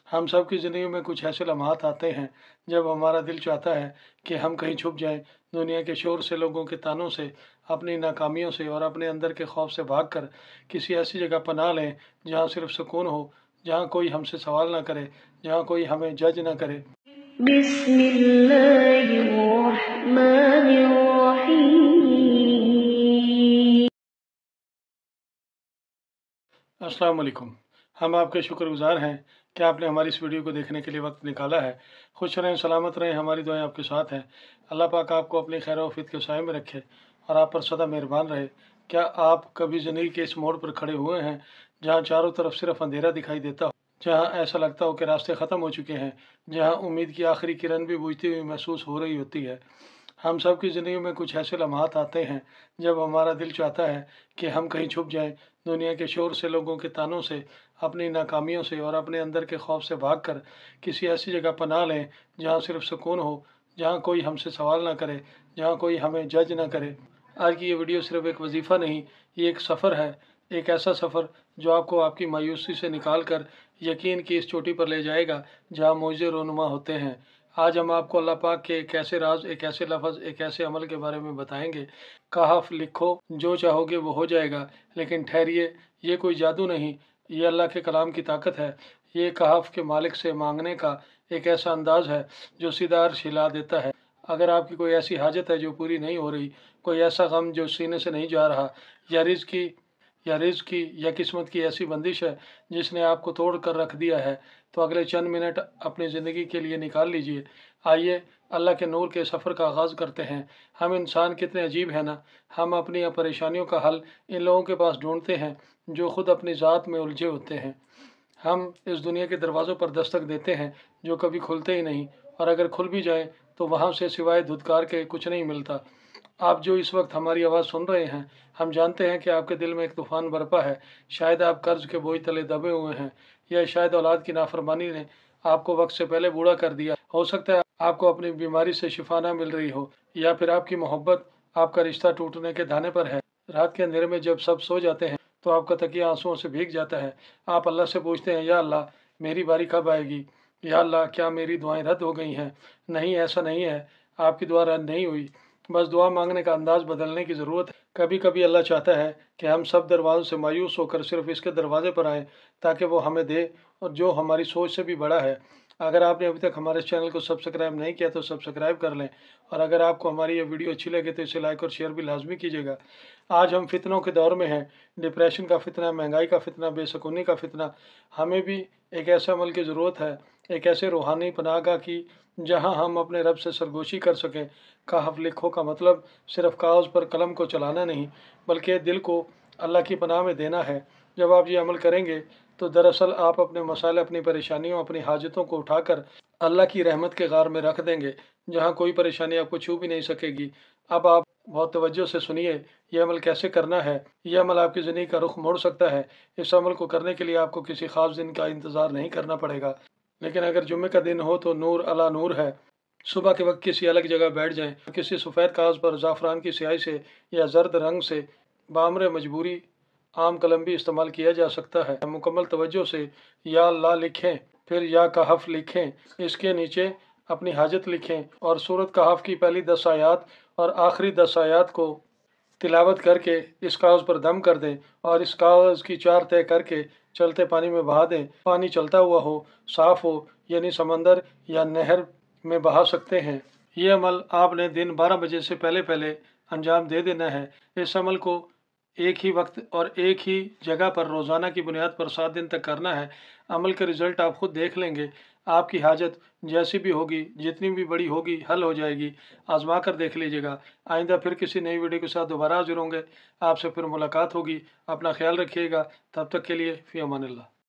हम सब की ज़िंदगी में कुछ ऐसे लम्हात आते हैं जब हमारा दिल चाहता है कि हम कहीं छुप जाएं, दुनिया के शोर से, लोगों के तानों से, अपनी नाकामियों से और अपने अंदर के खौफ से भागकर किसी ऐसी जगह पनाह लें जहाँ सिर्फ सुकून हो, जहाँ कोई हमसे सवाल ना करे, जहाँ कोई हमें जज ना करे। अस्सलाम वालेकुम। हम आपके शुक्रगुजार हैं कि आपने हमारी इस वीडियो को देखने के लिए वक्त निकाला है। खुश रहें, सलामत रहें, हमारी दुआएं आपके साथ हैं। अल्लाह पाक आपको अपनी खैर वफीत के साए में रखे और आप पर सदा मेहरबान रहे। क्या आप कभी ज़िंदगी के इस मोड़ पर खड़े हुए हैं जहाँ चारों तरफ सिर्फ अंधेरा दिखाई देता हो, जहाँ ऐसा लगता हो कि रास्ते ख़त्म हो चुके हैं, जहाँ उम्मीद की आखिरी किरण भी बुझती हुई महसूस हो रही होती है? हम सब की ज़िंदगी में कुछ ऐसे लम्हात आते हैं जब हमारा दिल चाहता है कि हम कहीं छुप जाएं, दुनिया के शोर से, लोगों के तानों से, अपनी नाकामियों से और अपने अंदर के खौफ से भागकर किसी ऐसी जगह पनाह लें जहाँ सिर्फ सुकून हो, जहाँ कोई हमसे सवाल ना करे, जहाँ कोई हमें जज ना करे। आज की ये वीडियो सिर्फ एक वजीफ़ा नहीं, ये एक सफ़र है, एक ऐसा सफ़र जो आपको आपकी मायूसी से निकाल कर यकीन की इस चोटी पर ले जाएगा जहाँ मौजे रोनुमा होते हैं। आज हम आपको अल्लाह पाक के एक ऐसे राज, एक ऐसे लफ्ज़, एक ऐसे अमल के बारे में बताएंगे। कहाफ लिखो, जो चाहोगे वो हो जाएगा। लेकिन ठहरिए, ये कोई जादू नहीं, ये अल्लाह के कलाम की ताकत है। ये कहाफ के मालिक से मांगने का एक ऐसा अंदाज़ है जो सीधा अर्श हिला देता है। अगर आपकी कोई ऐसी हाजत है जो पूरी नहीं हो रही, कोई ऐसा गम जो सीने से नहीं जा रहा, या रिज़्क़ की या किस्मत की ऐसी बंदिश है जिसने आपको तोड़ कर रख दिया है, तो अगले चंद मिनट अपनी ज़िंदगी के लिए निकाल लीजिए। आइए अल्लाह के नूर के सफ़र का आगाज़ करते हैं। हम इंसान कितने अजीब हैं ना, हम अपनी परेशानियों का हल इन लोगों के पास ढूंढते हैं जो ख़ुद अपनी ज़ात में उलझे होते हैं। हम इस दुनिया के दरवाज़ों पर दस्तक देते हैं जो कभी खुलते ही नहीं, और अगर खुल भी जाए तो वहाँ से सिवाय धुतकार के कुछ नहीं मिलता। आप जो इस वक्त हमारी आवाज़ सुन रहे हैं, हम जानते हैं कि आपके दिल में एक तूफ़ान बरपा है। शायद आप कर्ज़ के बोझ तले दबे हुए हैं, या शायद औलाद की नाफरमानी ने आपको वक्त से पहले बूढ़ा कर दिया। हो सकता है आपको अपनी बीमारी से शिफा ना मिल रही हो, या फिर आपकी मोहब्बत, आपका रिश्ता टूटने के दाने पर है। रात के अंधेरे में जब सब सो जाते हैं तो आपका तकिया आंसुओं से भीग जाता है। आप अल्लाह से पूछते हैं, या अल्लाह मेरी बारी कब आएगी? या अल्लाह क्या मेरी दुआएं रद्द हो गई हैं? नहीं, ऐसा नहीं है, आपकी दुआ रद्द नहीं हुई, बस दुआ मांगने का अंदाज़ बदलने की ज़रूरत है। कभी कभी अल्लाह चाहता है कि हम सब दरवाज़ों से मायूस होकर सिर्फ इसके दरवाज़े पर आएँ ताकि वो हमें दे, और जो हमारी सोच से भी बड़ा है। अगर आपने अभी तक हमारे चैनल को सब्सक्राइब नहीं किया तो सब्सक्राइब कर लें, और अगर आपको हमारी ये वीडियो अच्छी लगे तो इसे लाइक और शेयर भी लाजमी कीजिएगा। आज हम फितनों के दौर में हैं। डिप्रेशन का फितना, महंगाई का फितना, बेसुकूनी का फितना। हमें भी एक ऐसे अमल की ज़रूरत है, एक ऐसे रूहानी पनाहगाह की जहां हम अपने रब से सरगोशी कर सकें। कहाफ लिखो का मतलब सिर्फ कागज़ पर कलम को चलाना नहीं, बल्कि दिल को अल्लाह की पनाह में देना है। जब आप ये अमल करेंगे तो दरअसल आप अपने मसाले, अपनी परेशानियों, अपनी हाजतों को उठाकर अल्लाह की रहमत के गार में रख देंगे, जहाँ कोई परेशानी आपको छू भी नहीं सकेगी। अब आप बहुत तवज्जो से सुनिए, यह अमल कैसे करना है। यह अमल आपकी ज़िंदगी का रुख मोड़ सकता है। इस अमल को करने के लिए आपको किसी ख़ास दिन का इंतज़ार नहीं करना पड़ेगा, लेकिन अगर जुम्मे का दिन हो तो नूर अला नूर है। सुबह के वक्त किसी अलग जगह बैठ जाएं, किसी सफ़ेद कागज़ पर ज़ाफ़रान की स्याही से या जर्द रंग से बामर मजबूरी आम कलम भी इस्तेमाल किया जा सकता है। मुकम्मल तवज्जो से या अल्लाह लिखें, फिर या कहफ लिखें, इसके नीचे अपनी हाजत लिखें, और सूरत कहफ की पहली 10 आयात और आखिरी 10 आयात को तिलावत करके इस कागज़ पर दम कर दें, और इस कागज़ की 4 तय करके चलते पानी में बहा दें। पानी चलता हुआ हो, साफ़ हो, यानी समंदर या नहर में बहा सकते हैं। ये अमल आपने दिन 12 बजे से पहले पहले अंजाम दे देना है। इस अमल को एक ही वक्त और एक ही जगह पर रोज़ाना की बुनियाद पर 7 दिन तक करना है। अमल के रिज़ल्ट आप खुद देख लेंगे। आपकी हाजत जैसी भी होगी, जितनी भी बड़ी होगी, हल हो जाएगी। आजमा कर देख लीजिएगा। आइंदा फिर किसी नई वीडियो के साथ दोबारा हाजिर होंगे। आपसे फिर मुलाकात होगी। अपना ख्याल रखिएगा। तब तक के लिए फ़ी अमानिल्लाह।